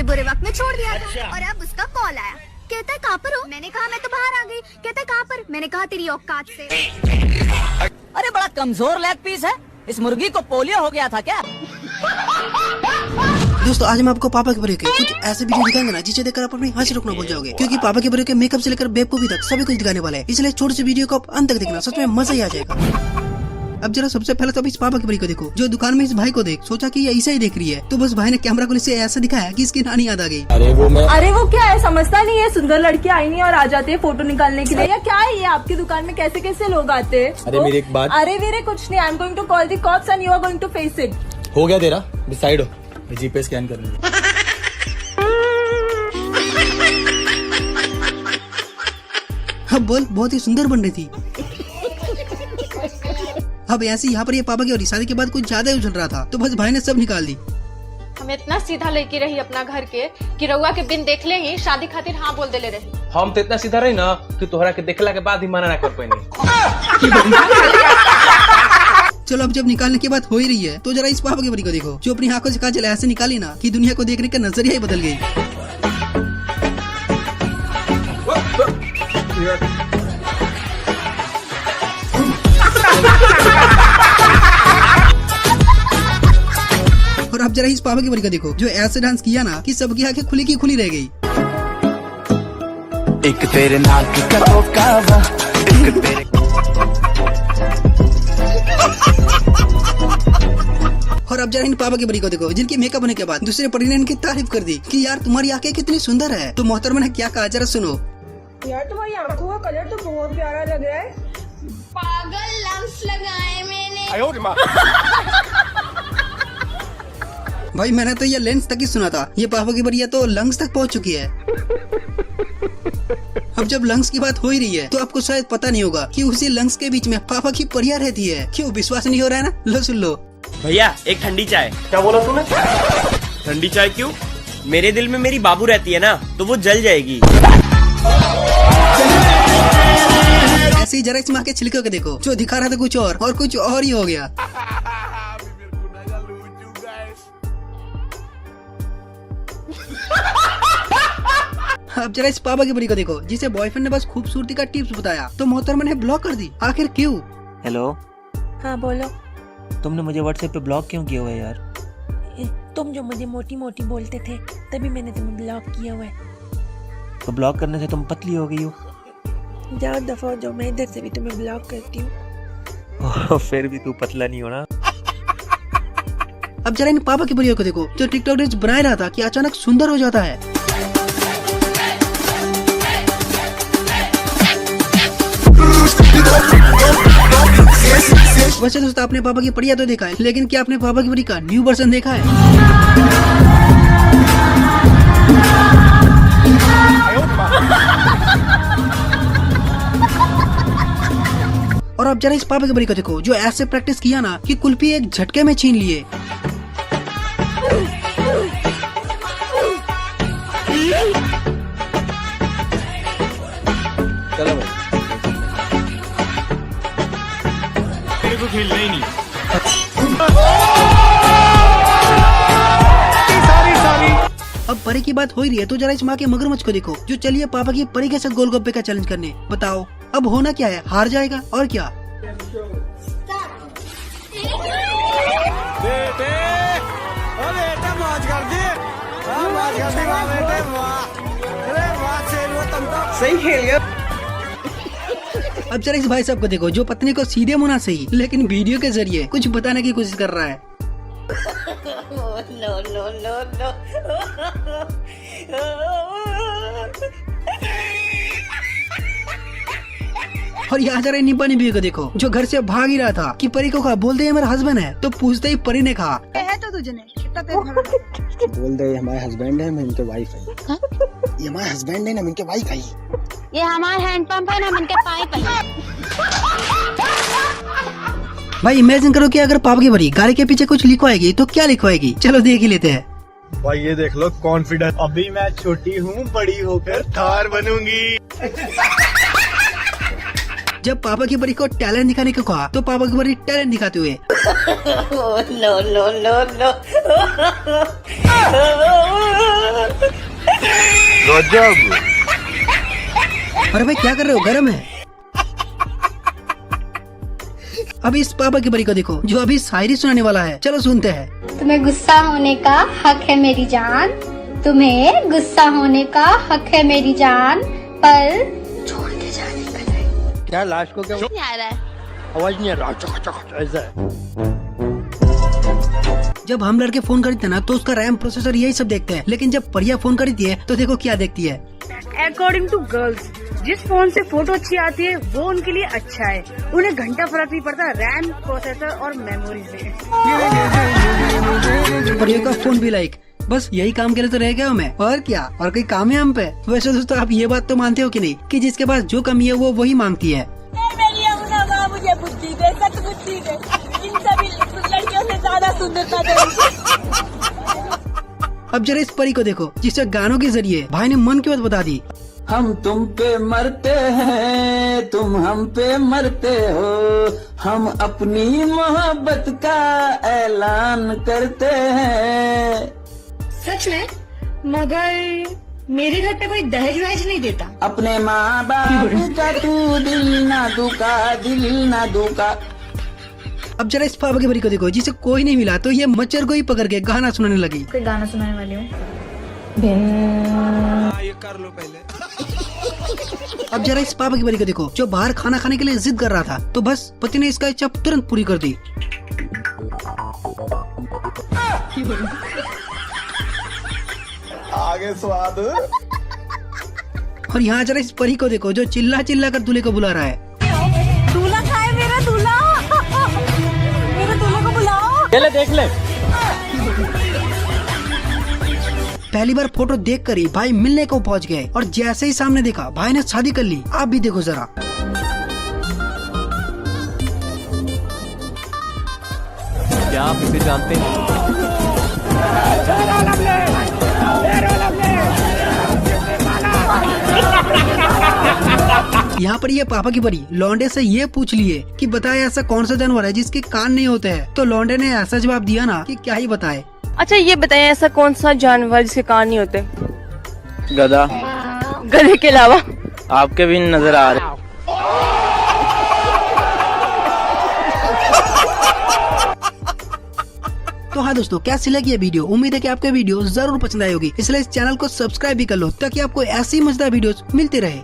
मुझे बुरे वक्त में छोड़ दिया था और अब उसका कॉल आया, कहता है कहाँ पर हो? मैंने कहा मैं तो बाहर आ गई। कहता है कहाँ पर? मैंने कहा तेरी औकात से। अरे बड़ा कमजोर लेग पीस है, इस मुर्गी को पोलियो हो गया था क्या? दोस्तों आज मैं आपको पापा के बड़े के कुछ ऐसे वीडियो दिखाएंगे ना जिसे देखकर आप अपनी हंसी रोकना भूल जाओगे, क्योंकि पापा के बड़े के मेकअप से लेकर बेवकूफी तक सभी कुछ दिखाने वाले हैं। इसलिए छोटे से वीडियो को आप अंत तक देखना, सच में मजा ही आ जाएगा। अब जरा सबसे पहले तो इस पापा की बड़ी को देखो, जो दुकान में इस भाई को देख सोचा कि ये ऐसा ही देख रही है, तो बस भाई ने कैमरा को इसे ऐसा दिखाया कि इसकी नानी याद आ गई। अरे वो क्या है, समझता नहीं है, सुंदर लड़की आई नहीं और आ जाते हैं फोटो निकालने के लिए, या क्या है ये आपकी दुकान में कैसे कैसे लोग आते हैं? अरे मेरी एक बात, अरे वीरे कुछ नहीं, I am going to call the cops and you are going to face it. हो गया तेरा, डिसाइड हो, जीपे स्कैन कर लूंगा। अब बोल, बहुत ही सुंदर बन रही थी। अब ऐसे यहाँ पर ये पापा की और शादी के बाद कुछ ज्यादा ही उछल रहा था, तो बस भाई ने सब निकाल दी। हम इतना सीधा लड़की रही अपना घर के कि रउआ के बिन देखले ही शादी खातिर हाँ बोल देले रही। हम तो इतना सीधा रही ना कि तोहरा के देखला के बाद ही मना ना कर पाएंगे। चलो अब जब निकालने की बात हो ही रही है, तो जरा इस पापा की बड़ी को देखो, जो अपनी आंखों से काजल ऐसे निकाली ना कि दुनिया को देखने का नजरिया ही बदल गई। और अब जरा इस पापा की बड़ी को देखो, जो ऐसे डांस किया ना कि सबकी आंखें खुली की खुली रह गई। एक तेरे नाक का धोखा, एक तेरे और अब जरा इन पापा की बड़ी को देखो, जिनकी मेकअप होने के बाद दूसरे परी ने इनकी तारीफ कर दी कि यार तुम्हारी आंखें कितनी सुंदर है। तो मोहतरमा ने क्या कहा, जरा सुनो। यार तुम्हारी आंखों का कलर तो बहुत प्यारा लग रहा है। पागल लम्स लगाए मैंने। भाई मैंने तो ये लेंस तक ही सुना था, ये पापा की बड़ी तो लंग्स तक पहुंच चुकी है। अब जब लंग्स की बात हो ही रही है, तो आपको शायद पता नहीं होगा कि उसी लंग्स के बीच में पापा की परियां रहती है। क्यों विश्वास नहीं हो रहा है ना? लो सुन लो। भैया एक ठंडी चाय। क्या बोला तूने? ठंडी चाय क्यों? मेरे दिल में मेरी बाबू रहती है ना, तो वो जल जाएगी। ऐसे ही जरा इस माँ के छिलके को देखो, जो दिखा रहा था कुछ और कुछ और ही हो गया। अब जरा इस पापा की बड़ी को देखो, जिसे बॉयफ्रेंड ने बस खूबसूरती का टिप्स बताया, तो मोहतरमा ने ब्लॉक कर दी। आखिर क्यों? हेलो, हाँ बोलो। तुमने मुझे व्हाट्सएप पे ब्लॉक क्यों किया हुआ है यार? तुम जो मुझे मोटी मोटी बोलते थे तभी मैंने तुम्हें ब्लॉक किया हुआ है। तो ब्लॉक करने से तुम पतली हो गई हो। जाओ दफा हो जाओ, मैं इधर से भी तुम्हें ब्लॉक करती हूँ। फिर भी तू पतला नहीं होना। अब जरा इन पापा की बड़ियों को देखो, जो टिकटॉक रील्स बना रहा था कि अचानक सुंदर हो जाता है। वैसे दोस्तों आपने पापा की बढ़िया तो देखा है, लेकिन क्या आपने पापा की बड़ी का न्यू वर्जन देखा है? और अब जरा इस पापा की बड़ी को देखो, जो ऐसे प्रैक्टिस किया ना कि कुल्फी एक झटके में छीन लिए। चलो भाई, तेरे को खेलना ही नहीं। अब परी की बात हो ही रही है, तो जरा इस माँ के मगरमच्छ को देखो, जो चलिए पापा की परी के साथ गोलगप्पे का चैलेंज करने। बताओ अब होना क्या है? हार जाएगा और क्या? सही खेल गया। अब जरा इस भाई साहब को देखो, जो पत्नी को सीधे मुंह ना सही लेकिन वीडियो के जरिए कुछ बताने की कोशिश कर रहा है। No no no no. और यहाँ जरा निब्बा निब्बी को देखो, जो घर से भाग ही रहा था कि परी को कहा बोल दे ये मेरा हस्बैंड है, तो पूछते ही परी ने कहा है तो तुझे बोल दे हमारे हस्बैंड है, मैं इनके वाइफ है। ये हमारे हस्बैंड है ना, इनके वाइफ है। ये हमारा हैंडपंप है ना, इनके पाइप है। भाई इमेजिन करो कि अगर पापा की बड़ी गाड़ी के पीछे कुछ लिखवाएगी तो क्या लिखवाएगी? चलो देख ही लेते हैं। भाई ये देख लो कॉन्फिडेंस, अभी मैं छोटी हूँ, बड़ी होकर थार बनूंगी। जब पापा की बड़ी को टैलेंट दिखाने को कहा, तो पापा की बड़ी टैलेंट दिखाते हुए नो नो नो नो। अरे भाई क्या कर रहे हो, गर्म है। अभी इस पापा की परी को देखो जो अभी शायरी सुनाने वाला है, चलो सुनते हैं। तुम्हें गुस्सा होने का हक है मेरी जान, तुम्हें गुस्सा होने का हक है मेरी जान, पर छोड़ के जाने का नहीं। क्या लास्ट को क्या नहीं आ रहा है। आवाज नहीं आ रहा, ऐसा है। जब हम लड़के फोन खरीदते हैं ना तो उसका रैम प्रोसेसर यही सब देखते हैं, लेकिन जब परिया फोन खरीदती है तो देखो क्या देखती है। अकॉर्डिंग टू गर्ल्स, जिस फोन से फोटो अच्छी आती है वो उनके लिए अच्छा है, उन्हें घंटा फर्क नहीं पड़ता रैम, प्रोसेसर और मेमोरी से। परिया का फोन भी लाइक, बस यही काम के लिए तो रह गया हूँ मैं, और क्या, और कोई काम है हम पे। वैसे दोस्तों आप ये बात तो मानते हो कि नहीं कि जिसके पास जो कमी है वो वही मांगती है। मुझे बुद्धि दे, सच बुद्धि दे, इन सभी लड़कियों से ज्यादा सुंदरता दे। अब जरा इस परी को देखो जिसे गानों के जरिए भाई ने मन की बात बता दी। हम तुम पे मरते हैं, तुम हम पे मरते हो, हम अपनी मोहब्बत का ऐलान करते हैं। सच में? मगर मेरे घर पे कोई दहेज वहेज नहीं देता। अपने माँ बाप का तू दिल ना दुखा, दिल ना दुखा। अब जरा इस पापा की परी को देखो जिसे कोई नहीं मिला तो ये मच्छर को ही पकड़ के गाना सुनाने लगी। कोई गाना सुनाने वाली हूँ। ये कर लो पहले। अब जरा इस पापा की परी को देखो जो बाहर खाना खाने के लिए जिद कर रहा था, तो बस पति ने इसका इच्छा तुरंत पूरी कर दी। आगे स्वाद। और यहाँ जरा इस परी को देखो जो चिल्ला चिल्ला कर दूल्हे को बुला रहा है। दूल्हा खाए मेरा दूल्हा, मेरे दूल्हे को बुलाओ। ले देख ले। पहली बार फोटो देखकर ही भाई मिलने को पहुंच गए, और जैसे ही सामने देखा भाई ने शादी कर ली। आप भी देखो जरा। क्या आप इसे जानते हैं? यहाँ पर ये पापा की परी लौंडे से ये पूछ लिए कि बताए ऐसा कौन सा जानवर है जिसके कान नहीं होते हैं, तो लौंडे ने ऐसा जवाब दिया ना कि क्या ही बताए। अच्छा ये बताएं, ऐसा कौन सा जानवर जिसके कान नहीं होते? गधा। गधे के अलावा? आपके भी नजर आ रहे। तो हाँ दोस्तों, कैसी लगी ये वीडियो? उम्मीद है कि आपको वीडियो जरूर पसंद आई होगी, इसलिए इस चैनल को सब्सक्राइब भी कर लो ताकि आपको ऐसी मजेदार वीडियोस मिलती रहे।